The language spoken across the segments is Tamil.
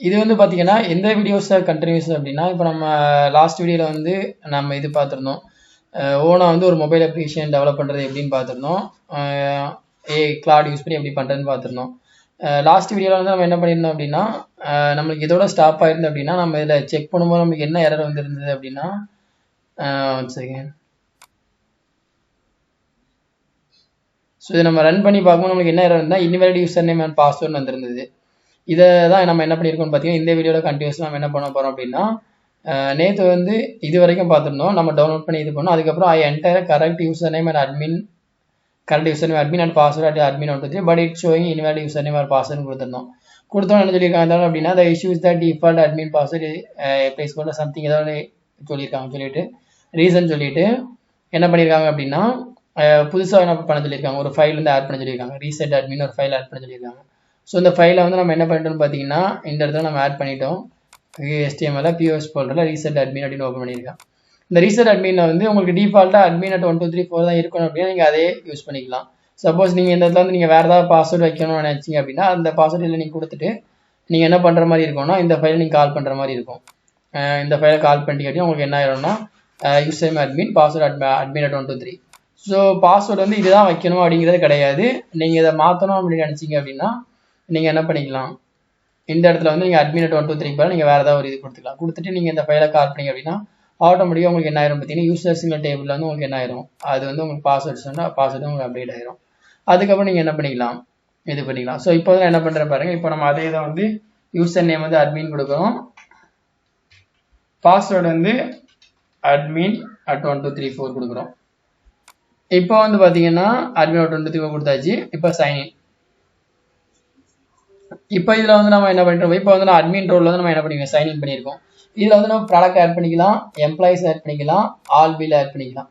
இது வந்து பார்த்தீங்கன்னா எந்த வீடியோஸை கண்டினியூஸ் அப்படின்னா இப்போ நம்ம லாஸ்ட் வீடியோவில் வந்து நம்ம இது பார்த்துருந்தோம். ஓனாக வந்து ஒரு மொபைல் அப்ளிகேஷன் டெவலப் பண்ணுறது எப்படின்னு பார்த்துருந்தோம். கிளாட் யூஸ் பண்ணி எப்படி பண்ணுறதுன்னு பார்த்துருந்தோம். லாஸ்ட் வீடியோவில் வந்து நம்ம என்ன பண்ணியிருந்தோம் அப்படின்னா நம்மளுக்கு இதோட ஸ்டாப் ஆயிருந்தது அப்படின்னா நம்ம இதில் செக் பண்ணும்போது நம்மளுக்கு என்ன எரர் வந்துருந்தது அப்படின்னா செகண்ட். ஸோ இதை நம்ம ரன் பண்ணி பார்க்கும்போது நம்மளுக்கு என்ன எரர் இருந்தால் invalid user name and password வந்திருந்தது. இதை தான் நம்ம என்ன பண்ணியிருக்கோம்னு பார்த்தீங்கன்னா இந்த வீடியோவில் கண்டினியூஸாக நம்ம என்ன பண்ண போகிறோம் அப்படின்னா நேற்று வந்து இது வரைக்கும் பார்த்துருந்தோம். நம்ம டவுன்லோட் பண்ணி இது பண்ணோம். அதுக்கப்புறம் entire correct user name and admin and password admin வந்துச்சு. But it showing invalid user name and password கொடுத்துருந்தோம். கொடுத்தோம் என்ன சொல்லியிருக்காங்க அப்படின்னா the issues the default admin password place பண்ண சம்திங் ஏதாவது சொல்லியிருக்காங்க. சொல்லிட்டு ரீசன் சொல்லிட்டு என்ன பண்ணியிருக்காங்க அப்படின்னா புதுசாக என்ன பண்ண சொல்லியிருக்காங்க, ஒரு ஃபைல் வந்து ஆட் பண்ண சொல்லியிருக்காங்க. ரீசெட் அட்மின் ஒரு ஃபைல் ஆட் பண்ண சொல்லியிருக்காங்க. ஸோ இந்த ஃபைலை வந்து நம்ம என்ன பண்ணிட்டோம்னு பார்த்தீங்கன்னா இந்த இடத்துல நம்ம ஆட் பண்ணிட்டோம். HTML பிஎஸ் போல்டரில் ரீசெட் அட்மின் அப்படின்னு ஓப்பன் பண்ணியிருக்கேன். இந்த ரீசெட் அட்மினில் வந்து உங்களுக்கு டிஃபால்ட்டாக அட்மின் at 1 2 3 4 தான் இருக்கணும் அப்படின்னா நீங்கள் அதே யூஸ் பண்ணிக்கலாம். சப்போஸ் நீங்கள் இந்த இடத்துல வந்து நீங்கள் வேறு ஏதாவது பாஸ்வேர்டு வைக்கணும்னு நினச்சிங்க அப்படின்னா அந்த பாஸ்வேர்டில் நீங்கள் கொடுத்துட்டு நீங்கள் என்ன பண்ணுற மாதிரி இருக்கும்னா இந்த ஃபைலை நீங்கள் கால் பண்ணுற மாதிரி இருக்கும். இந்த ஃபைலை கால் பண்ணிட்டு அப்படின்னா உங்களுக்கு என்ன ஆயிரும்னா user admin password admin at 1 2 3. So password வந்து இதுதான் வைக்கணும் அப்படிங்கிறது கிடையாது. நீங்கள் இதை மாற்றணும் அப்படின்னு நினச்சிங்க அப்படின்னா நீங்கள் என்ன பண்ணிக்கலாம், இந்த இடத்துல வந்து நீங்கள் அட்மின் at 1 2 3 போல நீங்கள் வேறு ஏதாவது ஒரு இது கொடுத்துக்கலாம். கொடுத்துட்டு நீங்கள் இந்த ஃபைலை கால் பண்ணிங்க அப்படின்னா ஆட்டோமேட்டிக்காக உங்களுக்கு என்ன ஆயிரும் பார்த்தீங்கன்னா யூசர்ஸுங்கிற டேபிளில் வந்து உங்களுக்கு என்ன ஆயிரும், அது வந்து உங்களுக்கு பாஸ்வேர்ட்ஸ் உங்களுக்கு அப்டேட் ஆயிரும். அதுக்கப்புறம் நீங்கள் என்ன பண்ணிக்கலாம், இது பண்ணிக்கலாம். ஸோ இப்போ தான் என்ன பண்ணுறேன் பாருங்கள். இப்போ நம்ம அதே தான் வந்து யூசர் நேம் வந்து அட்மின் கொடுக்குறோம், பாஸ்வேர்டு வந்து அட்மின் at 1 2 3 4 கொடுக்குறோம். இப்போ வந்து பார்த்தீங்கன்னா அட்மின் at 1 2 3 4 கொடுத்தாச்சு. இப்போ சைன்இன். இப்போ இதில் வந்து நம்ம என்ன பண்ணிட்டோம், இப்போ வந்து நான் அட்மின் ரோலில் வந்து நம்ம என்ன பண்ணிருக்கோம், சைன்இன் பண்ணியிருக்கோம். இதில் வந்து நம்ம ப்ராடக்ட் ஆட் பண்ணிக்கலாம், எம்ப்ளாயிஸ் ஆட் பண்ணிக்கலாம், ஆல் பில் ஆட் பண்ணிக்கலாம்.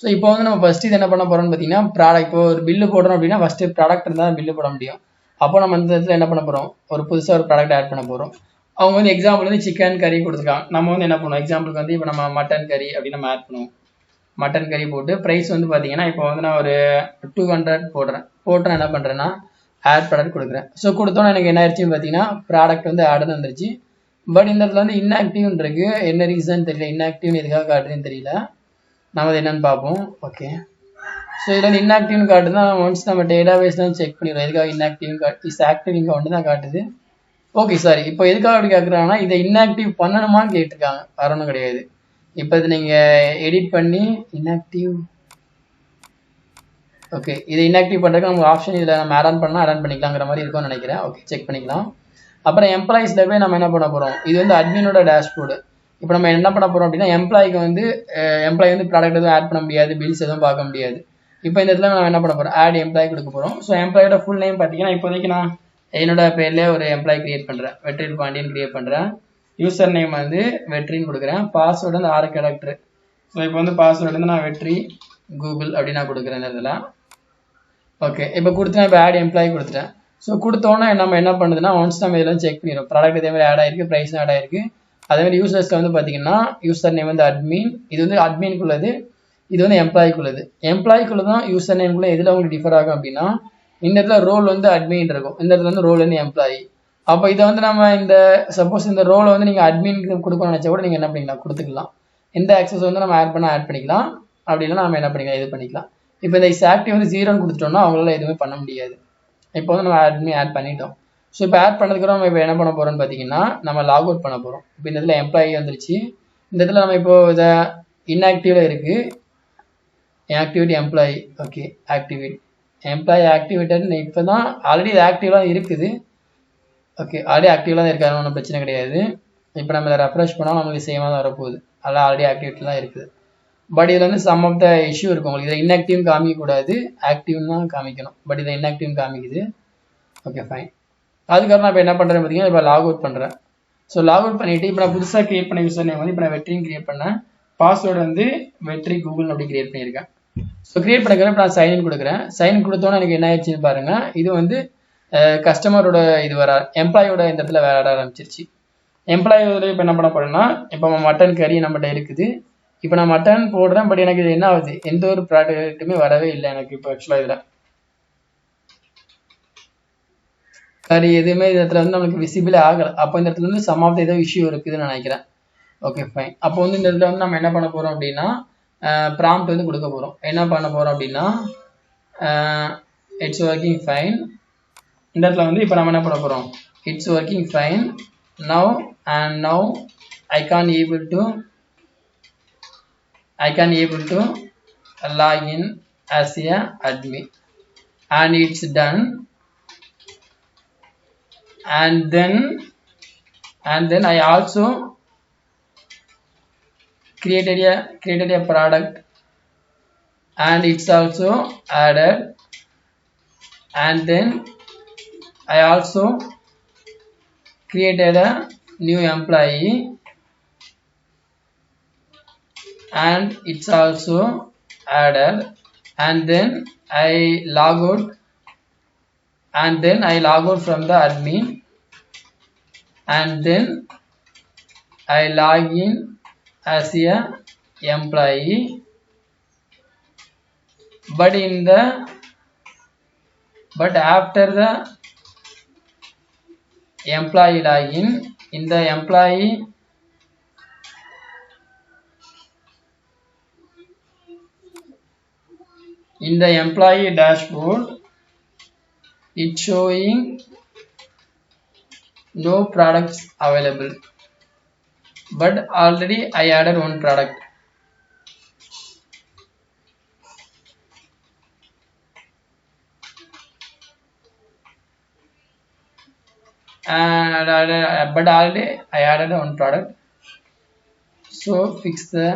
ஸோ இப்போ வந்து நம்ம ஃபஸ்ட்டு இது என்ன பண்ண போகிறோம்னு பார்த்தீங்கன்னா ப்ராடக்ட் இப்போ ஒரு பில்லு போடுறோம் அப்படின்னா ஃபஸ்ட்டு ப்ராடக்ட் இருந்தால் பில்லு போட முடியும். அப்போ நம்ம இந்த இடத்துல என்ன பண்ண போகிறோம், ஒரு புதுசாக ஒரு ப்ராடக்ட் ஆட் பண்ண போகிறோம். அவங்க வந்து எக்ஸாம்பிள் வந்து சிக்கன் கறி கொடுத்துருக்காங்க. நம்ம வந்து என்ன பண்ணுவோம், எக்ஸாம்பிளுக்கு வந்து இப்போ நம்ம மட்டன் கறி அப்படின்னு நம்ம ஆட் பண்ணுவோம். மட்டன் கறி போட்டு ப்ரைஸ் வந்து பார்த்தீங்கன்னா இப்போ வந்து நான் ஒரு 200 போட்டு நான் என்ன பண்ணுறேன்னா ஆட் ப்ராடக்ட் கொடுக்குறேன். ஸோ கொடுத்தோன்னா எனக்கு என்ன ஆயிடுச்சுன்னு பார்த்தீங்கன்னா ப்ராடக்ட் வந்து ஆடுன்னு வந்துருச்சு. பட் இந்த இடத்துல வந்து இன்ஆக்டிவ்னு இருக்கு. என்ன ரீசன் தெரியல, இன்ஆக்டிவ்னு எதுக்காக காட்டுறதுன்னு தெரியல. நம்ம அது என்னன்னு பார்ப்போம். ஓகே, ஸோ இதில் வந்து இன்ஆக்டிவ்னு காட்டுதுன்னா ஒன்ஸ் நம்ம டேட்டாபேஸ் தான் செக் பண்ணிடுவோம் எதுக்காக இன்ஆக்டிவ்னு இஸ் ஆக்டிவ் இங்கே ஒன்று தான் காட்டுது. ஓகே சாரி, இப்போ எதுக்காக அப்படி கேட்குறாங்கன்னா இதை இன்ஆக்டிவ் பண்ணணுமான்னு கேட்டிருக்காங்க, வரணும் கிடையாது. இப்போ இது நீங்கள் எடிட் பண்ணி இன்ஆக்டிவ், ஓகே இதை இன்ஆக்டிவ் பண்ணுறதுக்கு நமக்கு ஆப்ஷன் இதில் நம்ம ஆட் பண்ணலாம், ஆட் பண்ணிக்கலாங்கிற மாதிரி இருக்கும்னு நினைக்கிறேன். ஓகே செக் பண்ணிக்கலாம். அப்புறம் எம்ப்ளாயிஸில் போய் நம்ம என்ன பண்ண போகிறோம், இது வந்து அட்மினோட டேஷ்போர்டு. இப்போ நம்ம என்ன பண்ண போகிறோம் அப்படின்னா எம்ப்ளாய்க்கு வந்து எம்ப்ளாய் வந்து ப்ராடக்ட் எதுவும் ஆட் பண்ண முடியாது, பில்ஸ் எதுவும் பார்க்க முடியாது. இப்போ இந்த இடத்துல நம்ம என்ன பண்ண போகிறோம், ஆட் எம்ப்ளாய் கொடுக்க போகிறோம். ஸோ எம்ப்ளாயோட ஃபுல் நேம் பார்த்தீங்கன்னா இப்போதைக்கு நான் என்னோட பேர்லேயே ஒரு எம்ப்ளாய் கிரியேட் பண்ணுறேன், வெற்றி பாண்டியன் கிரியேட் பண்ணுறேன். யூசர் நேம் வந்து வெற்றின்னு கொடுக்குறேன். பாஸ்வேர்டு வந்து 6 கேரக்டர். ஸோ இப்போ வந்து பாஸ்வேர்டு வந்து நான் வெற்றி கூகுள் அப்படின்னு நான் கொடுக்குறேன் இந்த இடத்துல. ஓகே இப்போ கொடுத்தேன், இப்போ ஆட் எம்ப்ளாய் கொடுத்துட்டேன். ஸோ கொடுத்தோன்னே நம்ம என்ன பண்ணுதுன்னா ஒன்ஸ் நம்ம இதெல்லாம் செக் பண்ணிடுறோம், ப்ராடக்ட் இதே மாதிரி ஆட் ஆயிருக்கு, ப்ரைஸும் ஆட் ஆயிருக்கு. அதே மாதிரி யூசர்ஸ்க்கு வந்து பார்த்தீங்கன்னா யூசர் நேம் வந்து அட்மின், இது வந்து அட்மின்குள்ளது, இது வந்து எம்ப்ளாய்க்குள்ளது. எம்ப்ளாய்க்குள்ள தான் யூசர் நேம்குள்ளே எதில் உங்களுக்கு டிஃபர் ஆகும் அப்படின்னா இந்த இடத்துல ரோல் வந்து அட்மின் இருக்கும், இந்த இடத்துல வந்து ரோல் வந்து எம்ப்ளாயி. அப்போ இதை வந்து நம்ம இந்த சப்போஸ் இந்த ரோலை வந்து நீங்கள் அட்மினுக்கு கொடுக்கணும்னு நினச்சா கூட நீங்கள் என்ன பண்ணிக்கலாம், கொடுத்துக்கலாம். இந்த ஆக்சஸ் வந்து நம்ம ஆட் பண்ணிக்கலாம். அப்படி இல்லைன்னா நம்ம என்ன பண்ணிக்கலாம், இது பண்ணிக்கலாம். இப்போ இந்த இஸ் ஆக்டிவ் வந்து 0ன்னு கொடுத்துட்டோம்னா அவங்களால எதுவுமே பண்ண முடியாது. இப்போ வந்து நம்ம அட்மின் ஆட் பண்ணிட்டோம். ஸோ இப்போ ஆட் பண்ணதுக்கப்புறம் நம்ம இப்போ என்ன பண்ண போகிறோம்னு பார்த்தீங்கன்னா நம்ம லாக் அவுட் பண்ண போகிறோம். இப்போ இந்த இடத்துல எம்ப்ளாயி வந்துருச்சு. இந்த இடத்துல நம்ம இப்போ இதை இன்ஆக்டிவில் இருக்குது, activity employee. Okay activate employee ஆக்டிவேட்டட்னு இப்போ தான் ஆல்ரெடி இது ஆக்டிவ்லாம் இருக்குது. ஓகே ஆல்ரெடி ஆக்டிவ்லாம் தான் இருக்காது, ஒன்றும் பிரச்சனை கிடையாது. இப்போ நம்ம இதை ரெஃப்ரெஷ் பண்ணால் நம்மளுக்கு சேமாக தான் வரப்போகுது, அதெல்லாம் ஆல்ரெடி ஆக்டிவிட்டிலாம் இருக்குது. பட் இதில் வந்து சம் ஆஃப் த இஷ்யூ இருக்கும் உங்களுக்கு. இதில் இன்ஆக்டிவ்னு காமிக்கக்கூடாது, ஆக்டிவ்னு தான் காமிக்கணும். பட் இதை இன்ஆக்டிவ்னு காமிக்குது. Okay fine. அதுக்கப்புறம் நான் இப்போ என்ன பண்ணுறேன் பார்த்தீங்கன்னா இப்போ லாக் அவுட் பண்ணுறேன். ஸோ லாக் அவுட் பண்ணிவிட்டு இப்போ நான் புதுசாக கிரியேட் பண்ண யூசர் நேம் வந்து இப்போ நான் வெற்றின்னு கிரியேட் பண்ணேன். பாஸ்வேர்டு வந்து வெற்றி கூகுள் அப்படி கிரியேட் பண்ணியிருக்கேன். ஸோ கிரியேட் பண்ணிக்கிறேன். இப்போ நான் சைன்இன் கொடுக்குறேன். சைன்இன் கொடுத்தோன்னே எனக்கு என்ன ஆயிடுச்சுன்னு பாருங்கள், இது வந்து கஸ்டமரோட இது வர எம்ப்ளாயோட இந்த இடத்துல வேற ஆரம்பிச்சிருச்சு. எம்ப்ளாயோட இப்போ என்ன பண்ண போகிறேன்னா இப்போ மட்டன் கறி நம்மகிட்ட இருக்குது. இப்போ நான் மட்டன் போடுறேன், பட் எனக்கு இது என்ன ஆகுது, எந்த ஒரு ப்ராடக்ட்டுமே வரவே இல்லை எனக்கு இப்போ ஆக்சுவலாக இதில். சரி எதுவுமே இந்த இடத்துல வந்து நம்மளுக்கு விசிபிளே ஆகலை. அப்போ இந்த இடத்துல வந்து சம் ஆஃப் ஏதோ இஷ்யூ இருக்குதுன்னு நினைக்கிறேன். Okay fine. அப்போ வந்து இந்த இடத்துல வந்து நம்ம என்ன பண்ண போகிறோம் அப்படின்னா ப்ராம்ப்ட் வந்து கொடுக்க போகிறோம். என்ன பண்ண போகிறோம் அப்படின்னா இட்ஸ் ஒர்க்கிங் ஃபைன். இந்த இடத்துல வந்து இப்போ நம்ம என்ன பண்ண போகிறோம், it's working fine now and now I can able to log in as a admin and it's done. And then I also created a product and it's also added. And then I also created a new employee and it's also added. And then I log out from the admin and then I log in as a employee. But after the employee login, in the employee dashboard, it's showing no products available, but already I added one product. But already I added one product, so fix the.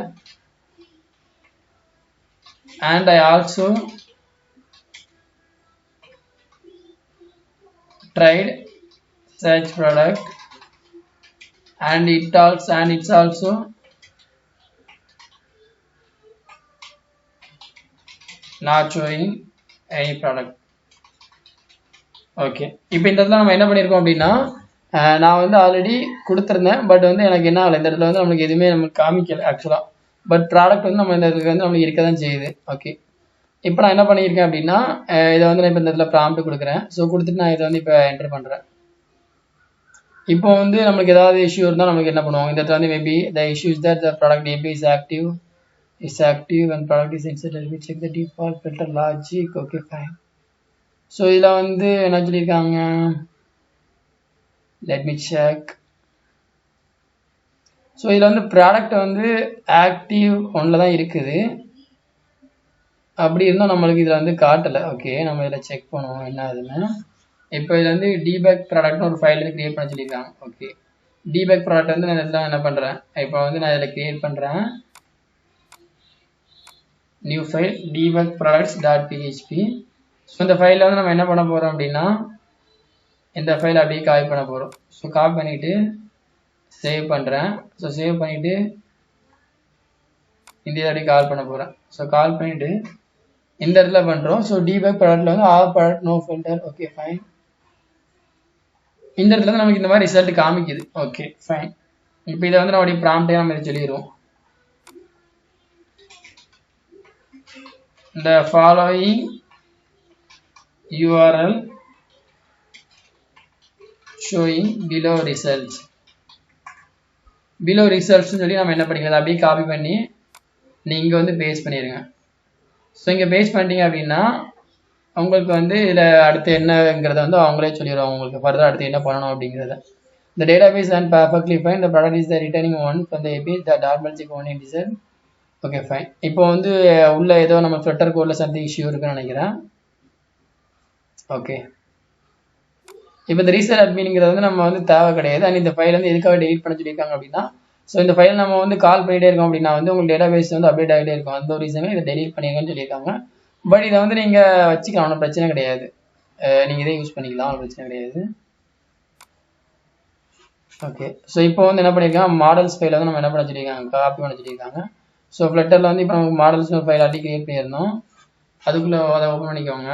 And I also tried search product and it's also not showing any product. Okay, இப்போ இந்த இடத்துல நம்ம என்ன பண்ணியிருக்கோம் அப்படின்னா நான் வந்து ஆல்ரெடி கொடுத்துருந்தேன். பட் வந்து எனக்கு என்ன ஆகலை, இந்த இடத்துல வந்து நம்மளுக்கு எதுவுமே நமக்கு காமிக்கல ஆக்சுவலாக. பட் ப்ராடக்ட் வந்து நம்ம இந்த இடத்துல வந்து நம்மளுக்கு இருக்க தான் செய்யுது. ஓகே, இப்போ நான் என்ன பண்ணியிருக்கேன் அப்படின்னா இதை வந்து நான் இப்போ இந்த இடத்துல ப்ராம்ப்ட் கொடுக்குறேன். ஸோ கொடுத்துட்டு நான் இதை வந்து இப்போ என்டர் பண்ணுறேன். இப்போ வந்து நம்மளுக்கு ஏதாவது இஷ்யூ இருந்தால் நம்மளுக்கு என்ன பண்ணுவோம், இந்த இடத்துல வந்து maybe the issue is that the product AP is active and product is inserted. We check the default filter logic. Okay fine. So இதில் வந்து என்ன சொல்லியிருக்காங்க, let me check. ஸோ இதில் வந்து ப்ராடக்ட் வந்து ஆக்டிவ் ஒன்றில் தான் இருக்குது. அப்படி இருந்தால் நம்மளுக்கு இதில் வந்து காட்டலை. ஓகே, நம்ம இதில் செக் பண்ணுவோம் என்ன ஆகுதுன்னு. இப்போ இதில் வந்து debug ப்ராடக்ட்னு ஒரு ஃபைல் வந்து க்ரியேட் பண்ண சொல்லியிருக்காங்க. ஓகே, debug ப்ராடக்ட் வந்து நான் இதில் என்ன பண்ணுறேன், இப்போ வந்து நான் இதில் க்ரியேட் பண்ணுறேன் new file debug products.php. So இந்த ஃபைலில் வந்து நம்ம என்ன பண்ண போகிறோம் அப்படின்னா இந்த ஃபைல் அப்படியே காப்பி பண்ண போகிறோம். ஸோ காப்பி பண்ணிவிட்டு சேவ் பண்ணுறேன். ஸோ சேவ் பண்ணிவிட்டு இந்த இதை அப்படியே கால் பண்ண போகிறேன். ஸோ கால் பண்ணிவிட்டு இந்த இடத்துல பண்ணுறோம். ஸோ debug ப்ராடக்ட்டில் வந்து all product no filter. Okay fine. இந்த இடத்துல வந்து நமக்கு இந்த மாதிரி ரிசல்ட் காமிக்குது. Okay fine. இப்போ இதை வந்து நம்மளுடைய ப்ராம்ப்டே நம்ம இதை சொல்லிடுவோம். The following URL showing below results. below results சொல்லி நம்ம என்ன பண்ணிக்கலாம், அப்படியே காப்பி பண்ணி நீங்கள் வந்து பேஸ்ட் பண்ணிடுங்க. ஸோ இங்கே பேஸ்ட் பண்ணிட்டீங்க அப்படின்னா உங்களுக்கு வந்து இதில் அடுத்து என்னங்கிறத வந்து அவங்களே சொல்லிடுவாங்க உங்களுக்கு ஃபர்தர் அடுத்து என்ன பண்ணணும் அப்படிங்கிறத. The database and perfectly fine. The product is the returning one from the API. The normal check one integer. Okay fine. இப்போ வந்து உள்ள ஏதோ நம்ம ஃப்ளட்டர் கோடில் சம்திங் இஷ்யூ இருக்குன்னு நினைக்கிறேன். ஓகே, இப்போ இந்த ரீசெட் அட்மின்ங்கிறது வந்து நம்ம வந்து தேவை கிடையாது. அண்ட் இந்த ஃபைல் வந்து எதுக்காக டெலிட் பண்ண சொல்லியிருக்காங்க அப்படின்னா, ஸோ இந்த ஃபைல் நம்ம வந்து கால் பண்ணிகிட்டே இருக்கோம் அப்படின்னா வந்து உங்களுக்கு டேட்டாபேஸ் வந்து அப்டேட் ஆகிட்டே இருக்கும். அந்த ஒரு ரீசனும் இதை டெலிட் பண்ணிங்கன்னு சொல்லியிருக்காங்க. பட் இதை வந்து நீங்கள் வச்சுக்கலாம், ஒன்றும் பிரச்சனை கிடையாது. நீங்கள் இதை யூஸ் பண்ணிக்கலாம், ஒன்றும் பிரச்சனை கிடையாது. ஓகே, ஸோ இப்போ வந்து என்ன பண்ணியிருக்காங்க, மாடல்ஸ் ஃபைல் வந்து நம்ம என்ன பண்ண சொல்லியிருக்காங்க, காப்பி பண்ண சொல்லியிருக்காங்க. ஸோ ஃப்ளட்டரில் வந்து இப்போ நமக்கு மாடல்ஸ் ஒரு ஃபைல் ஆட்டி கிரியேட் பண்ணியிருந்தோம். அதுக்குள்ளே அதை ஓப்பன் பண்ணிக்கோங்க.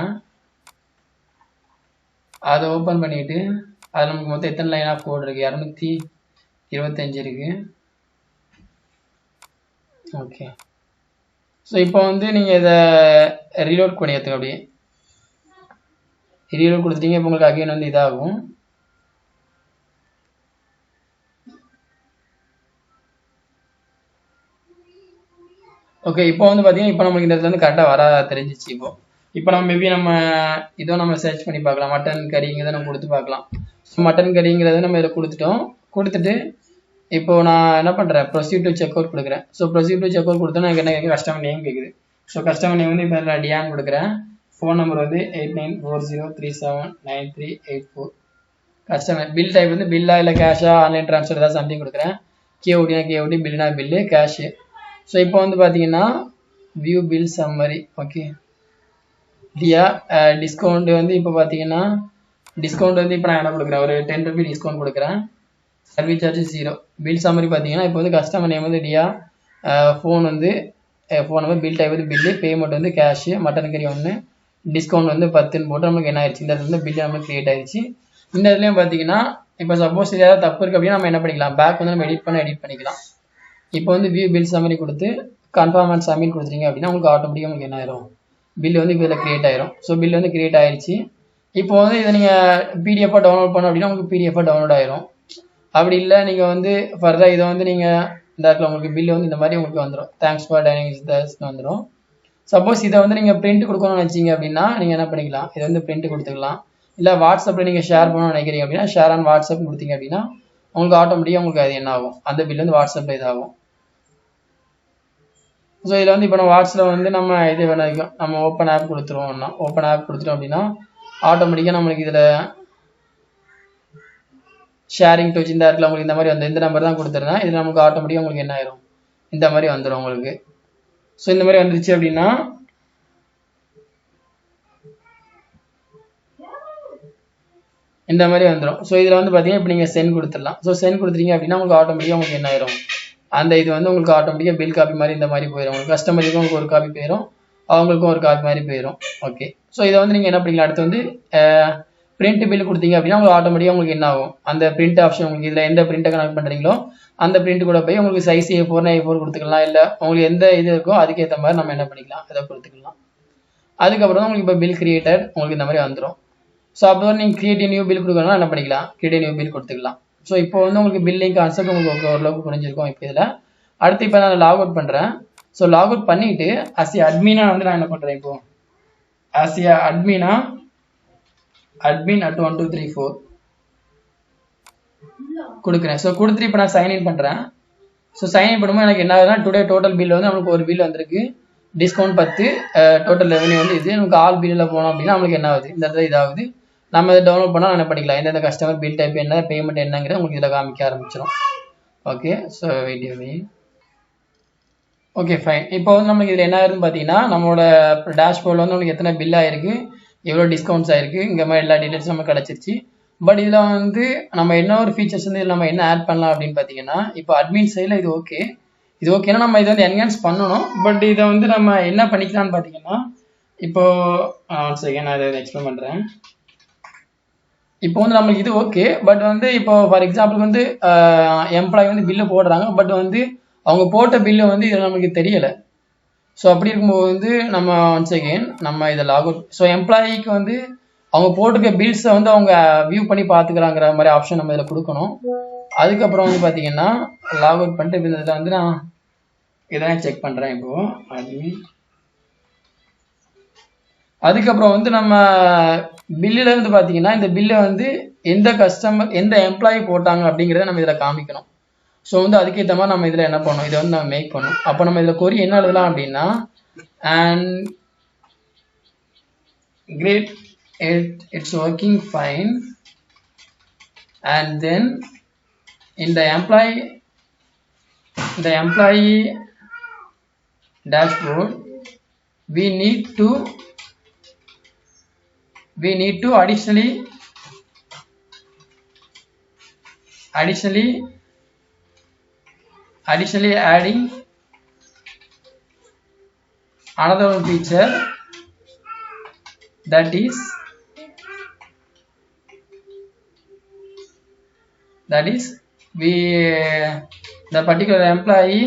அதை ஓப்பன் பண்ணிவிட்டு அது நமக்கு மொத்தம் எத்தனை லைன் ஆஃப் கோட் இருக்குது, 225 இருக்குது. ஓகே, ஸோ இப்போ வந்து நீங்கள் இதை ரீலோட் பண்ணி எடுத்துங்க. அப்படியே ரீலோட் கொடுத்துட்டீங்க. இப்போ உங்களுக்கு அகைன் வந்து இதாகும். ஓகே, இப்போ வந்து பார்த்தீங்கன்னா இப்போ நமக்கு இந்த இடத்துல வந்து கரெக்டாக வர தெரிஞ்சிச்சு. இப்போ நம்ம மேபி நம்ம இதோ நம்ம சர்ச் பண்ணி பார்க்கலாம். மட்டன் கறிங்கிறத நம்ம கொடுத்து பார்க்கலாம். ஸோ மட்டன் கறிங்கிறத நம்ம இதில் கொடுத்துட்டோம். கொடுத்துட்டு இப்போ நான் என்ன பண்ணுறேன், ப்ரொசீட் டு செக் அவுட் கொடுக்குறேன். So proceed to check out கொடுத்தோன்னா எனக்கு என்ன கேட்குது, கஸ்டமர் நேம் கேட்குது. ஸோ கஸ்டமர் நேம் வந்து இப்போ இதில் டியான் கொடுக்குறேன். ஃபோன் நம்பர் வந்து 8940379384. கஸ்டமர் பில் டைப் வந்து பில்லா இல்லை கேஷா ஆன்லைன் ட்ரான்ஸ்ஃபர் ஏதாவது சம்திங் கொடுக்குறேன். கேஓடினா கேஓடி, பில்னா பில்லு, கேஷு. ஸோ இப்போ வந்து பார்த்தீங்கன்னா வியூ பில் சம்மரி. ஓகே இல்லையா, டிஸ்கவுண்ட் வந்து இப்போ பார்த்தீங்கன்னா டிஸ்கவுண்ட் வந்து இப்போ நான் என்ன கொடுக்குறேன், ஒரு 10 ரூபி டிஸ்கவுண்ட் கொடுக்குறேன். Service charge 0. பில் சம்மரி பார்த்தீங்கன்னா இப்போ வந்து கஸ்டமர் நேம் வந்து டியா, ஃபோன் வந்து ஃபோன் நம்பர், பில் டைப் வந்து பில்லு, பேமெண்ட் வந்து கேஷு, மட்டன் கறி 1, டிஸ்கவுண்ட் வந்து 10ன்னு போட்டு நமக்கு என்ன ஆயிடுச்சு, இந்த இடத்துல வந்து பில்லு நமக்கு கிரியேட் ஆயிடுச்சு. இந்த இதுலேயும் பார்த்தீங்கன்னா இப்போ சப்போஸ் ஏதாவது தப்பு இருக்குது அப்படின்னா நம்ம என்ன பண்ணிக்கலாம், பேக் வந்து நம்ம எடிட் பண்ணிக்கலாம். இப்போ வந்து வியூ பில் சம்மரி கொடுத்து கன்ஃபார்ம் அண்ட் சப்மிட் கொடுத்துட்டீங்க அப்படின்னா உங்களுக்கு ஆட்டோமேட்டிக்காக உங்களுக்கு என்ன ஆயிரும், பில் வந்து இதில் கிரியேட் ஆயிரும். ஸோ பில் வந்து கிரியேட் ஆயிடுச்சு. இப்போ வந்து இதை நீங்கள் பிடிஎஃபாக டவுன்லோட் பண்ணோம் அப்படின்னா உங்களுக்கு பிடிஎஃபாக டவுன்லோட் ஆயிரும். அப்படி இல்லை நீங்கள் வந்து ஃபர்தர் இதை வந்து நீங்கள் இந்த இடத்துல உங்களுக்கு பில் வந்து இந்த மாதிரி உங்களுக்கு வந்துடும், தேங்க்ஸ் ஃபார் டைனிங் வித் அஸ்னு வந்துடும். சப்போஸ் இதை வந்து நீங்கள் பிரிண்ட் கொடுக்கணும்னு நினச்சிங்க அப்படின்னா நீங்கள் என்ன பண்ணிக்கலாம், இதை வந்து பிரிண்ட் கொடுத்துக்கலாம். இல்லை வாட்ஸ்அப்பில் நீங்கள் ஷேர் பண்ணணும்னு நினைக்கிறீங்க அப்படின்னா ஷேர் ஆன் வாட்ஸ்அப் கொடுத்தீங்க அப்படின்னா உங்களுக்கு ஆட்டோமேட்டிக்காக உங்களுக்கு அது என்ன ஆகும், அந்த பில் வந்து வாட்ஸ்அப்பில் இதாகும். ஸோ இதில் வந்து இப்போ நம்ம வாட்ஸ்அப்பில் வந்து நம்ம இது வேணும், நம்ம ஓப்பன் ஆப் கொடுத்துருவோம்னா ஓப்பன் ஆப் கொடுத்துட்டோம் அப்படின்னா ஆட்டோமேட்டிக்காக நம்மளுக்கு இதில் ஷேரிங் டச் இந்த இடத்துல உங்களுக்கு இந்த மாதிரி வந்து இந்த நம்பர் தான் கொடுத்துருந்தேன். இதில் நமக்கு ஆட்டோமேட்டிக்காக உங்களுக்கு என்ன ஆயிரும், இந்த மாதிரி வந்துடும் உங்களுக்கு. ஸோ இந்த மாதிரி வந்துருச்சு அப்படின்னா இந்த மாதிரி வந்துடும். ஸோ இதில் வந்து பார்த்தீங்கன்னா இப்போ நீங்கள் சென்ட் கொடுத்துடலாம். ஸோ சென்ட் கொடுத்துட்டீங்க அப்படின்னா உங்களுக்கு ஆட்டோமேட்டிக்காக உங்களுக்கு என்ன ஆயிரும், அந்த இது வந்து உங்களுக்கு ஆட்டோமேட்டிக்காக பில் காப்பி மாதிரி இந்த மாதிரி போயிடும். உங்களுக்கு கஸ்டமருக்கும் உங்களுக்கு ஒரு காப்பி போயிடும், அவங்களுக்கும் ஒரு காப்பி மாதிரி போயிடும். ஓகே, ஸோ இதை வந்து நீங்கள் என்ன பண்ணிக்கலாம், அடுத்து வந்து பிரிண்ட் பில் கொடுத்தீங்க அப்படின்னா உங்களுக்கு ஆட்டோமேட்டிக்காக உங்களுக்கு என்ன ஆகும், அந்த பிரிண்ட் ஆப்ஷன் உங்களுக்கு இதில் எந்த பிரிண்ட்டை கனெக்ட் பண்ணுறீங்களோ அந்த பிரிண்ட் கூட போய் உங்களுக்கு சைஸ் A4 A4 கொடுத்துக்கலாம். இல்லை உங்களுக்கு எந்த இது இருக்கோ அதுக்கேற்ற மாதிரி நம்ம என்ன பண்ணிக்கலாம், அதை கொடுத்துக்கலாம். அதுக்கப்புறம் தான் உங்களுக்கு இப்போ பில் கிரியேட்டட் உங்களுக்கு இந்த மாதிரி வந்துடும். ஸோ அப்போ நீங்கள் கிரியேட் நியூ பில் கொடுக்கணும்னா என்ன பண்ணிக்கலாம், கிரியேட் நியூ பில் கொடுத்துக்கலாம். ஸோ இப்போ வந்து உங்களுக்கு பில்லிங் கான்செப்ட் உங்களுக்கு ஓரளவுக்கு புரிஞ்சிருக்கும். இப்போ இதில் அடுத்து இப்போ நான் லாக் அவுட் பண்ணுறேன். ஸோ லாக் அவுட் பண்ணிவிட்டு அஸ் ஏ அட்மினா வந்து நான் என்ன பண்ணுறேன், இப்போ அஸ் ஏ அட்மினா அட்மின் at 1234 கொடுக்குறேன். ஸோ கொடுத்துட்டு இப்போ நான் சைன்இன் பண்ணுறேன். ஸோ சைன்இன் பண்ணும்போது எனக்கு என்ன ஆகுதுன்னா டுடே டோட்டல் பில் வந்து நமக்கு ஒரு பில் வந்திருக்கு, டிஸ்கவுண்ட் 10, டோட்டல் ரெவன்யூ வந்து இது. நமக்கு ஆல் பில்லில் போனோம் அப்படின்னா நம்மளுக்கு என்ன ஆகுது, இந்த இடத்துல இதாகுது. நம்ம இதை டவுன்லோட் பண்ணால் என்ன பண்ணிக்கலாம், எந்தெந்த கஸ்டமர் பில் டைப் என்ன, பேமெண்ட் என்னங்கிறத உங்களுக்கு இதில் காமிக்க ஆரம்பிச்சிடும். Okay, so wait. Okay fine. இப்போ வந்து நம்மளுக்கு இதில் என்ன ஆயிருதுன்னு பார்த்தீங்கன்னா நம்மளோட டேஷ்போர்டில் வந்து நம்மளுக்கு எத்தனை பில் ஆயிருக்கு, எவ்வளோ டிஸ்கவுண்ட்ஸ் ஆயிருக்கு, இந்த மாதிரி எல்லா டீட்டெயில்ஸ் நமக்கு கிடச்சிருச்சு. பட் இதில் வந்து நம்ம என்ன ஒரு ஃபீச்சர்ஸ் வந்து இதில் நம்ம என்ன ஆட் பண்ணலாம் அப்படின்னு பார்த்தீங்கன்னா, இப்போ அட்மின் சைடில் இது ஓகேனா நம்ம இதை வந்து என்ஹான்ஸ் பண்ணணும். பட் இதை வந்து நம்ம என்ன பண்ணிக்கலாம்னு பார்த்தீங்கன்னா, இப்போ ஒன் செகண்ட் நான் இதை எக்ஸ்பிளைன் பண்ணுறேன். இப்போ வந்து நம்மளுக்கு இது ஓகே, பட் வந்து இப்போ ஃபார் எக்ஸாம்பிளுக்கு வந்து எம்ப்ளாயி வந்து பில்லு போடுறாங்க, பட் வந்து அவங்க போட்ட பில்லு வந்து இதில் நமக்கு தெரியலை. ஸோ அப்படி இருக்கும்போது வந்து நம்ம ஒன்ஸ் அகெயின் நம்ம இதை லாக் அவுட். ஸோ எம்ப்ளாயிக்கு வந்து அவங்க போட்டிருக்க பில்ஸை வந்து அவங்க வியூ பண்ணி பார்த்துக்கிறாங்கிற மாதிரி ஆப்ஷன் நம்ம இதில் கொடுக்கணும். அதுக்கப்புறம் வந்து பார்த்தீங்கன்னா லாக் அவுட் பண்ணிட்டு இப்போ இதில் வந்து நான் இதான் செக் பண்ணுறேன் இப்போது அட்மின். அதுக்கப்புறம் வந்து நம்ம பில்லில் வந்து பார்த்தீங்கன்னா இந்த பில்லை வந்து எந்த கஸ்டமர் எந்த எம்ப்ளாயி போட்டாங்க அப்படிங்கிறத நம்ம இதில் காமிக்கணும். ஸோ வந்து அதுக்கேற்ற மாதிரி நம்ம இதில் என்ன பண்ணணும், இதை வந்து நம்ம மேக் பண்ணணும். அப்போ நம்ம இதில் கொரி என்ன எழுதலாம் அப்படின்னா, and great it's working fine and then இந்த employee dashboard we need to additionally adding another one feature that is we the particular employee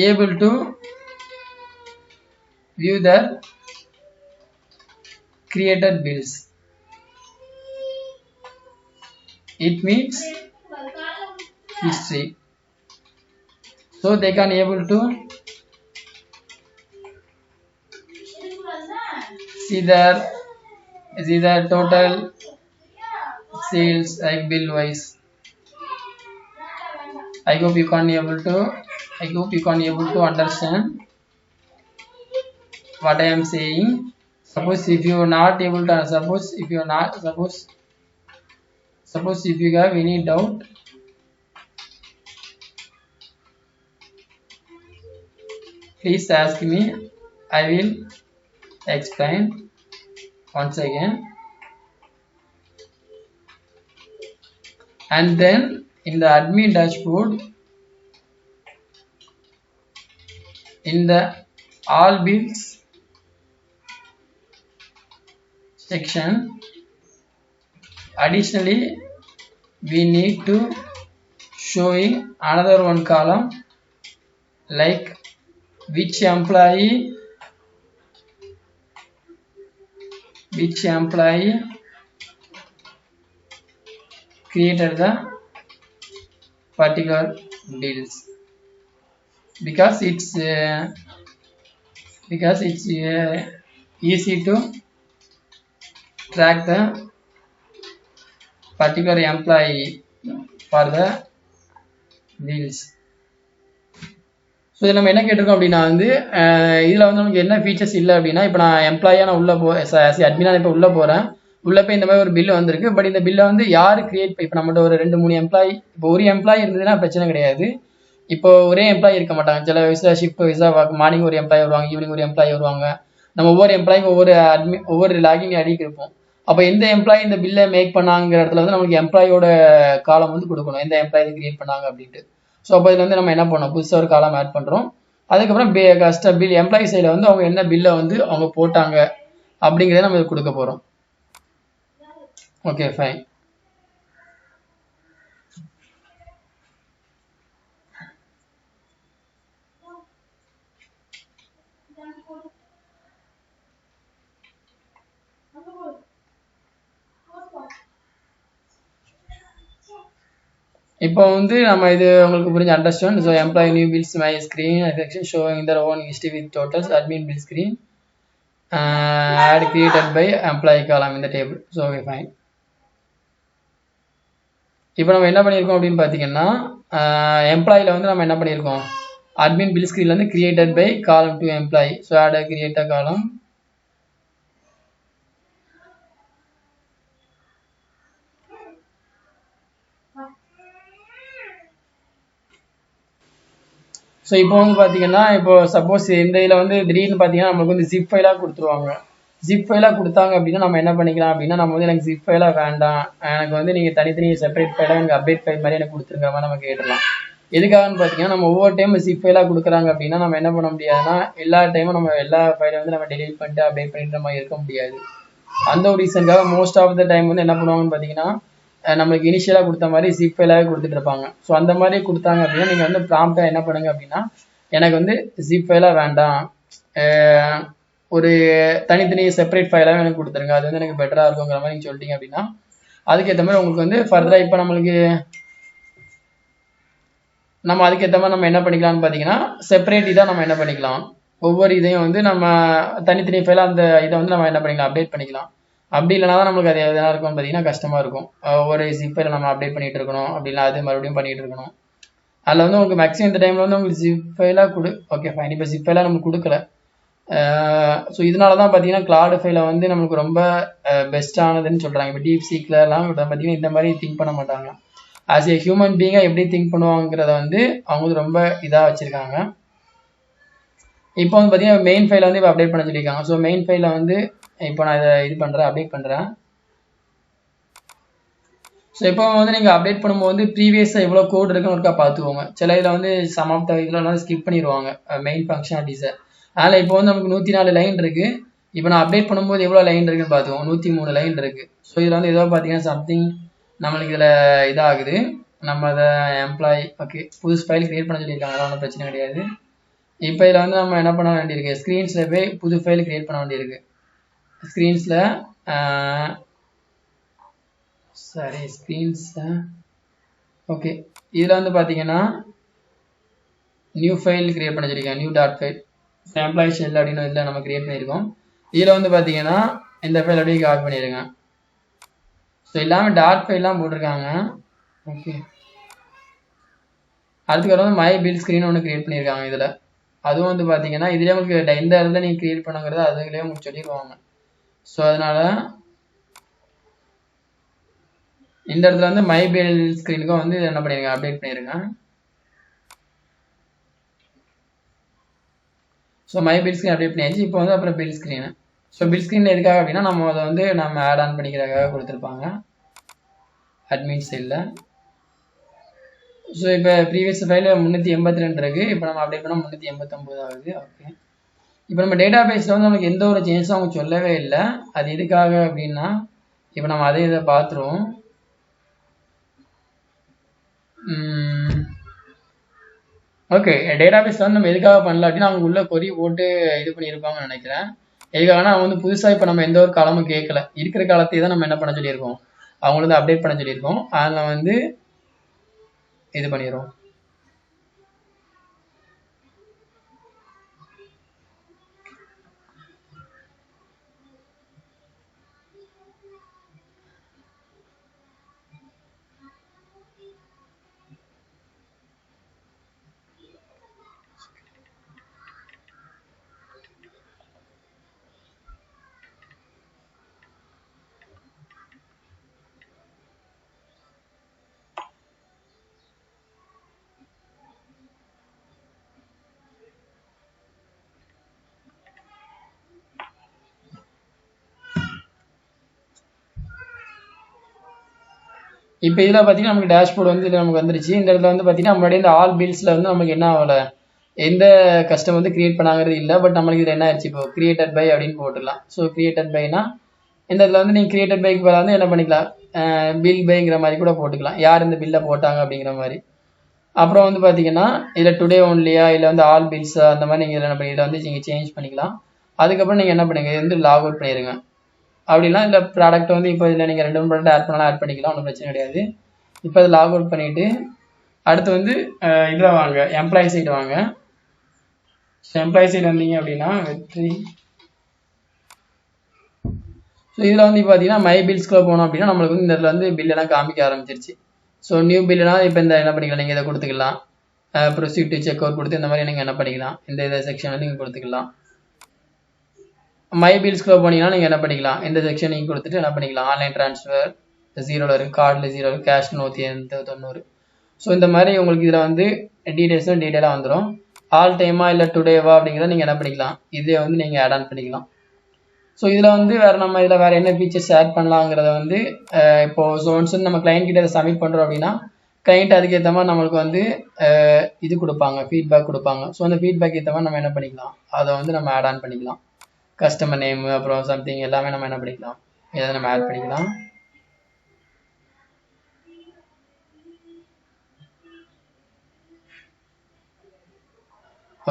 able to view the created bills. It means history. So they can able to see the total sales like bill wise. I hope you can able to understand what I am saying. Suppose if you are not able to suppose if you have any doubt, please ask me. I will explain once again. And then in the admin dashboard, in the all bills section, additionally we need to showing another one column like which employee created the particular bills, because it's easy to track the particular employee for the bills. So இதில் நம்ம என்ன கேட்டிருக்கோம் அப்படின்னா வந்து இதில் வந்து நமக்கு என்ன ஃபீச்சர்ஸ் இல்லை அப்படின்னா, இப்போ நான் எம்ப்ளாயாக நான் உள்ளே அட்மினாக இப்போ உள்ளே போகிறேன். உள்ளே போய் இந்த மாதிரி ஒரு பில்லு வந்திருக்கு. பட் இந்த பில்லை வந்து யார் கிரியேட், இப்போ நம்மகிட்ட ஒரு 2-3 எம்ப்ளாயி, இப்போ ஒரு எம்ப்ளாயி இருந்ததுன்னா பிரச்சனை கிடையாது. இப்போ ஒரே எம்ப்ளாயி இருக்க மாட்டாங்க. சில வயசில் ஷிஃப்ட் வைஸாக மார்னிங் ஒரு எம்ப்ளாயி வருவாங்க, ஈவினிங் ஒரு எம்ப்ளாயி வருவாங்க. நம்ம ஒவ்வொரு எம்ப்ளாய்க்கு ஒவ்வொரு லாகின் ஐடிக்கு இருப்போம். அப்போ எந்த எம்ப்ளாயி இந்த பில்லை மேக் பண்ணாங்கிற இடத்துல வந்து நமக்கு எம்ப்ளாயோட காலம் வந்து கொடுக்கணும், எந்த எம்ப்ளாயி கிரியேட் பண்ணாங்க அப்படின்ட்டு. ஸோ அப்போ இதில் வந்து நம்ம என்ன பண்ணோம், புதுசாக ஒரு காலம் ஆட் பண்ணுறோம். அதுக்கப்புறம் பில் எம்ப்ளாயி சைடில் வந்து அவங்க என்ன பில்லை வந்து அவங்க போட்டாங்க அப்படிங்கிறத நம்ம கொடுக்க போகிறோம். Okay fine. இப்போ வந்து நம்ம இது உங்களுக்கு புரிஞ்சு understand. So employee new bills my screen section showing their own history with totals admin bill screen add created by employee column இந்த டேபிள். So okay fine. இப்போ நம்ம என்ன பண்ணியிருக்கோம் அப்படின்னு பார்த்தீங்கன்னா, எம்ப்ளாயில் வந்து நம்ம என்ன பண்ணியிருக்கோம், அட்மின் பில் ஸ்க்ரீனில் வந்து created by column to employee. So add create a column. So இப்போ வந்து பார்த்தீங்கன்னா, இப்போ சப்போஸ் இந்த இதில் வந்து திடீர்னு பார்த்தீங்கன்னா நம்மளுக்கு வந்து ஜிப் ஃபைலாக கொடுத்துருவாங்க. ஜிப் ஃபைலாக கொடுத்தாங்க அப்படின்னா நம்ம என்ன பண்ணிக்கலாம் அப்படின்னா, நம்ம வந்து எனக்கு ஜிப் ஃபைலாக வேண்டாம், எனக்கு வந்து நீங்கள் தனித்தனி செப்பரேட் ஃபைலாக எனக்கு அப்டேட் ஃபைல் மாதிரி எனக்கு கொடுத்துருங்க மாதிரி நம்ம கேட்டுடலாம். எதுக்காகன்னு பார்த்தீங்கன்னா, நம்ம ஒவ்வொரு டைம் ஜிப் ஃபைலாக கொடுக்குறாங்க அப்படின்னா நம்ம என்ன பண்ண முடியாதுன்னா, எல்லா டைமும் நம்ம எல்லா ஃபைலை வந்து நம்ம டெலீட் பண்ணிட்டு அப்டேட் பண்ணிட்டு நம்ம இருக்க முடியாது. அந்த ஒரு ரீசனுக்காக மோஸ்ட் ஆஃப் த டைம் வந்து என்ன பண்ணுவாங்கன்னு பார்த்தீங்கன்னா, நம்மளுக்கு இனிஷியலாக கொடுத்த மாதிரி ஜிப் ஃபைலாகவே கொடுத்துட்டு இருப்பாங்க. ஸோ அந்த மாதிரி கொடுத்தாங்க அப்படின்னா நீங்கள் வந்து ப்ராம்ப்டாக என்ன பண்ணுங்க அப்படின்னா, எனக்கு வந்து ஜிப் ஃபைலாக வேண்டாம், ஒரு தனித்தனி செப்பரேட் ஃபைலாக எனக்கு கொடுத்துருங்க, அது வந்து எனக்கு பெட்டராக இருக்குங்கிற மாதிரி நீங்கள் சொல்லிட்டீங்க அப்படின்னா அதுக்கேற்ற மாதிரி உங்களுக்கு வந்து ஃபர்தராக இப்போ நம்மளுக்கு நம்ம அதுக்கேற்ற மாதிரி நம்ம என்ன பண்ணிக்கலாம்னு பார்த்தீங்கன்னா, செப்பரேட் இதாக நம்ம என்ன பண்ணிக்கலாம், ஒவ்வொரு இதையும் வந்து நம்ம தனித்தனி ஃபைலாக அந்த இதை வந்து நம்ம என்ன பண்ணிக்கலாம், அப்டேட் பண்ணிக்கலாம். அப்படி இல்லைனா தான் நம்மளுக்கு அது எதனா இருக்கும்னு பார்த்தீங்கன்னா கஷ்டமாக இருக்கும். ஒவ்வொரு ஜிப் ஃபைலை நம்ம அப்டேட் பண்ணிட்டு இருக்கணும், அப்படின்னா அது மறுபடியும் பண்ணிட்டு இருக்கணும். அதில் வந்து உங்களுக்கு மேக்ஸிமம் இந்த டைமில் வந்து உங்களுக்கு ஜிப் ஃபைலாக ஓகே ஃபைன். இப்போ ஜிப் ஃபைலாக நமக்கு கொடுக்கல. ஸோ இதனால தான் பார்த்தீங்கன்னா கிளாட் ஃபைலை வந்து நம்மளுக்கு ரொம்ப பெஸ்ட்டானதுன்னு சொல்கிறாங்க. இப்போ டீப் சீக்லலாம் பார்த்தீங்கன்னா இந்த மாதிரி திங்க் பண்ண மாட்டாங்க. ஆஸ் ஏ ஹியூமன் பீயிங்காக எப்படி திங்க் பண்ணுவாங்கிறத வந்து அவங்க ரொம்ப இதாக வச்சுருக்காங்க. இப்போ வந்து பார்த்தீங்கன்னா மெயின் ஃபைலை வந்து இப்போ அப்டேட் பண்ண சொல்லியிருக்காங்க. ஸோ மெயின் ஃபைலை வந்து இப்போ நான் இதை இது பண்ணுறேன், அப்டேட் பண்ணுறேன். ஸோ இப்போ வந்து நீங்கள் அப்டேட் பண்ணும்போது வந்து ப்ரீவியஸாக எவ்வளோ கோட் இருக்குன்னு ஒருக்கா பார்த்துக்கோங்க. சில இதில் வந்து சம் ஆஃப் த இதில் ஸ்கிப் பண்ணிடுவாங்க மெயின் ஃபங்க்ஷனாலிட்டிஸை. அதனால் இப்போ வந்து நமக்கு 104 லைன் இருக்குது. இப்போ நான் அப்டேட் பண்ணும்போது எவ்வளோ லைன் இருக்குன்னு பார்த்துக்கோங்க, 103 லைன் இருக்குது. ஸோ இதில் வந்து ஏதோ பார்த்தீங்கன்னா சம்திங் நம்மளுக்கு இதில் இதாகுது. நம்ம அதை எம்ப்ளாயி ஓகே புதுசு ஃபைல் க்ரியேட் பண்ண சொல்லியிருக்காங்க, அதெல்லாம் ஒன்றும் பிரச்சனை கிடையாது. இப்போ இதில் வந்து நம்ம என்ன பண்ண வேண்டியிருக்கு, ஸ்க்ரீன்ஸில் போய் புது ஃபைல் க்ரியேட் பண்ண வேண்டியிருக்கு. ஸ்க்ரீன்ஸில் ஓகே, இதில் வந்து பார்த்தீங்கன்னா நியூ ஃபைல் க்ரியேட் பண்ண வச்சிருக்கேன், new dot file employee shell அப்படின்னு இதில் நம்ம க்ரியேட் பண்ணியிருக்கோம். இதில் வந்து பார்த்தீங்கன்னா இந்த ஃபைல் அப்படியே காப்பி பண்ணிடுங்க. ஸோ எல்லாமே டாட் ஃபைல்லாம் போட்டிருக்காங்க. ஓகே, அதுக்கப்புறம் வந்து மை பில் ஸ்க்ரீன் ஒன்று க்ரியேட் பண்ணியிருக்காங்க இதில். அதுவும் வந்து பார்த்தீங்கன்னா இதிலே உங்களுக்கு இந்த இடத்துல நீங்கள் க்ரியேட் பண்ணுங்கிறது அதுலேயே உங்களுக்கு சொல்லிடுவாங்க. ஸோ அதனால் இந்த இடத்துல வந்து மை பில் ஸ்க்ரீனுக்கும் வந்து என்ன பண்ணிடுங்க, அப்டேட் பண்ணிடுங்க. So my bill screen update பண்ணியாச்சு. இப்போ வந்து அப்புறம் bill screen. So bill screen எதுக்காக அப்படின்னா நம்ம அதை வந்து நம்ம ஆட் ஆன் பண்ணிக்கிறதுக்காக கொடுத்துருப்பாங்க அட்மின் சைடில். ஸோ இப்போ ப்ரீவியஸ் ஃபைல் 382 இருக்குது, இப்போ நம்ம அப்டேட் பண்ணால் 389 ஆகுது. ஓகே, இப்போ நம்ம டேட்டா பேஸில் வந்து நமக்கு எந்த ஒரு சேஞ்சஸும் அவங்க சொல்லவே இல்லை. அது எதுக்காக அப்படின்னா இப்போ நம்ம அதே இதை பார்த்துருவோம். ஓகே, டேட்டா பேஸில் வந்து நம்ம எதுக்காக பண்ணல அப்படின்னா அவங்க உள்ள கொரி போட்டு இது பண்ணியிருப்பாங்கன்னு நினைக்கிறேன். எதுக்காகனா அவங்க வந்து புதுசாக இப்போ நம்ம எந்த ஒரு காலமும் கேட்கல, இருக்கிற காலத்தையே தான் நம்ம என்ன பண்ண சொல்லியிருக்கோம், அவங்கள வந்து அப்டேட் பண்ண சொல்லியிருக்கோம். அதில் வந்து இது பண்ணிடுறோம். இப்போ இதில் பார்த்தீங்கன்னா நமக்கு டேஷ்போர்டு வந்து இதில் நமக்கு வந்துருச்சு. இந்த இடத்துல வந்து பார்த்தீங்கன்னா முன்னாடி இந்த ஆல் பில்ஸில் வந்து நமக்கு என்ன ஆகலை, எந்த கஸ்டம் வந்து கிரியேட் பண்ணாங்கிறது இல்லை. பட் நம்மளுக்கு இதில் என்ன ஆயிடுச்சு, இப்போ கிரியேட்டட் பை அப்படின்னு போட்டுடலாம். ஸோ கிரியேட்டட் பைனா இந்த இடத்துல வந்து நீங்கள் கிரியேட்டட் பைக்கு பதிலாக வந்து என்ன பண்ணிக்கலாம், பில் பைங்கிற மாதிரி கூட போட்டுக்கலாம், யார் இந்த பில்லை போட்டாங்க அப்படிங்கிற மாதிரி. அப்புறம் வந்து பார்த்தீங்கன்னா இதில் டுடே ஒன்லியா இல்லை வந்து ஆல் பில்ஸா அந்த மாதிரி நீங்கள் என்ன பண்ணி இதில் வந்து நீங்கள் சேஞ்ச் பண்ணிக்கலாம். அதுக்கப்புறம் நீங்கள் என்ன பண்ணுங்க, இது வந்து லாக் அவுட் பண்ணிடுங்க. அப்படின்னா இந்த ப்ராடக்ட் வந்து இப்போ இதில் நீங்கள் 2 ப்ராடக்ட் ஆட் பண்ணலாம், ஆட் பண்ணிக்கலாம், ஒன்றும் பிரச்சனை கிடையாது. இப்போ அதை லாக் அவுட் பண்ணிவிட்டு அடுத்து வந்து இதில் வாங்க, எம்ப்ளாயி சைடு வாங்க. ஸோ எம்ப்ளாயி சைடு வந்தீங்க அப்படின்னா வெற்றி. ஸோ இதில் வந்து இப்போ பார்த்தீங்கன்னா மை பில்ஸ்க்குள்ள போனோம் அப்படின்னா நம்மளுக்கு வந்து இந்த இடத்துல வந்து பில்லெல்லாம் காமிக்க ஆரம்பிச்சிருச்சு. ஸோ நியூ பில்லுனா இப்போ இந்த என்ன பண்ணிக்கலாம், நீங்கள் இதை கொடுத்துக்கலாம், ப்ரொசீட் டு செக் அவுட் கொடுத்து இந்த மாதிரி நீங்கள் என்ன பண்ணிக்கலாம், இந்த செக்ஷன் வந்து நீங்கள் கொடுத்துக்கலாம். மை பில்ஸ்க்குள்ள போனீங்கன்னா நீங்கள் என்ன பண்ணிக்கலாம், இந்த செக்ஷன் நீங்கள் கொடுத்துட்டு என்ன பண்ணிக்கலாம், ஆன்லைன் ட்ரான்ஸ்ஃபர் 0 இருக்குது, கார்டில் 0, கேஷ் 190. ஸோ இந்த மாதிரி உங்களுக்கு இதில் வந்து டீடைல்ஸும் டீட்டெயிலாக வந்துடும். ஆல் டைமா இல்லை டுடேவா அப்படிங்கிறத நீங்கள் என்ன பண்ணிக்கலாம், இதே வந்து நீங்கள் ஆட் ஆன் பண்ணிக்கலாம். ஸோ இதில் வந்து நம்ம இதில் வேறு என்ன ஃபீச்சர்ஸ் ஆட் பண்ணலாங்கிறத வந்து இப்போது ஒன்ஸ் வந்து நம்ம கிளைண்ட் கிட்ட இதை சப்மிட் பண்ணுறோம் அப்படின்னா கிளைண்ட் அதுக்கேற்ற மாதிரி நம்மளுக்கு வந்து இது கொடுப்பாங்க, ஃபீட்பேக் கொடுப்பாங்க. ஸோ அந்த ஃபீட்பேக் ஏற்ற மாதிரி நம்ம என்ன பண்ணிக்கலாம், அதை வந்து நம்ம ஆட் ஆன் பண்ணிக்கலாம். கஸ்டமர் நேம் அப்புறம் சம்திங் எல்லாமே நம்ம என்ன பண்ணிக்கலாம், இதை நம்ம ஆட் பண்ணிக்கலாம்.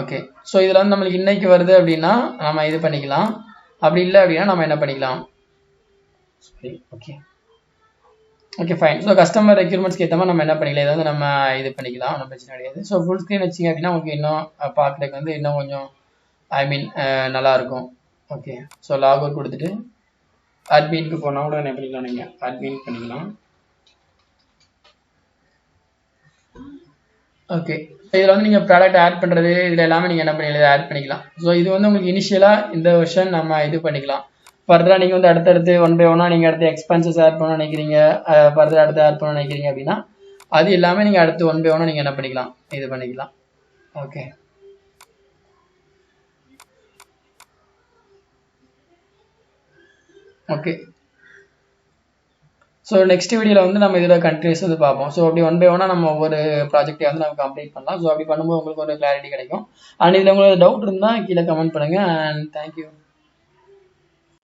ஓகே, ஸோ இதில் வந்து நம்மளுக்கு இன்னைக்கு வருது அப்படின்னா நம்ம இது பண்ணிக்கலாம், அப்படி இல்லை அப்படின்னா நம்ம என்ன பண்ணிக்கலாம். சரி, okay okay fine. So customer ரெக்யூர்மெண்ட்ஸ்க்கு ஏற்ற மாதிரி நம்ம என்ன பண்ணிக்கலாம், இதை வந்து நம்ம இது பண்ணிக்கலாம், ஒன்றும் பிரச்சனை கிடையாது. ஸோ ஃபுல் ஸ்க்ரீன் வச்சிங்க அப்படின்னா உங்களுக்கு இன்னும் பார்க்குறதுக்கு வந்து இன்னும் கொஞ்சம் நல்லாயிருக்கும். ஓகே, ஸோ லாக் அவுட் கொடுத்துட்டு அட்மினுக்கு போனால் கூட என்ன பண்ணிக்கலாம், நீங்கள் அட்மின் பண்ணிக்கலாம். ஓகே, இதில் வந்து நீங்கள் ப்ராடக்ட் ஆட் பண்ணுறது இதில் எல்லாமே நீங்கள் என்ன பண்ணிக்கலாம், ஆட் பண்ணிக்கலாம். ஸோ இது வந்து உங்களுக்கு இனிஷியலாக இந்த வருஷன் நம்ம இது பண்ணிக்கலாம். ஃபர்தராக நீங்கள் வந்து அடுத்தடுத்து 1 by 1 நீங்கள் அடுத்து எக்ஸ்பென்சஸ் ஆட் பண்ண நினைக்கிறீங்க, ஃபர்தர் அடுத்து ஆட் பண்ண நினைக்கிறீங்க அப்படின்னா அது எல்லாமே நீங்கள் அடுத்து 1 by 1 நீங்கள் என்ன பண்ணிக்கலாம், இது பண்ணிக்கலாம். ஓகே ஓகே ஸோ நெக்ஸ்ட் வீடியோவில் வந்து நம்ம இதில் கண்டினியூஸ் வந்து பார்ப்போம். ஸோ அப்படி 1 by 1 நம்ம ஒவ்வொரு ப்ராஜெக்டை வந்து நம்ம கம்ப்ளீட் பண்ணலாம். ஸோ அப்படி பண்ணும்போது உங்களுக்கு ஒரு கிளாரிட்டி கிடைக்கும். அண்ட் இதில் உங்களுக்கு டவுட் இருந்தால் கீழே கமெண்ட் பண்ணுங்கள். And thank you.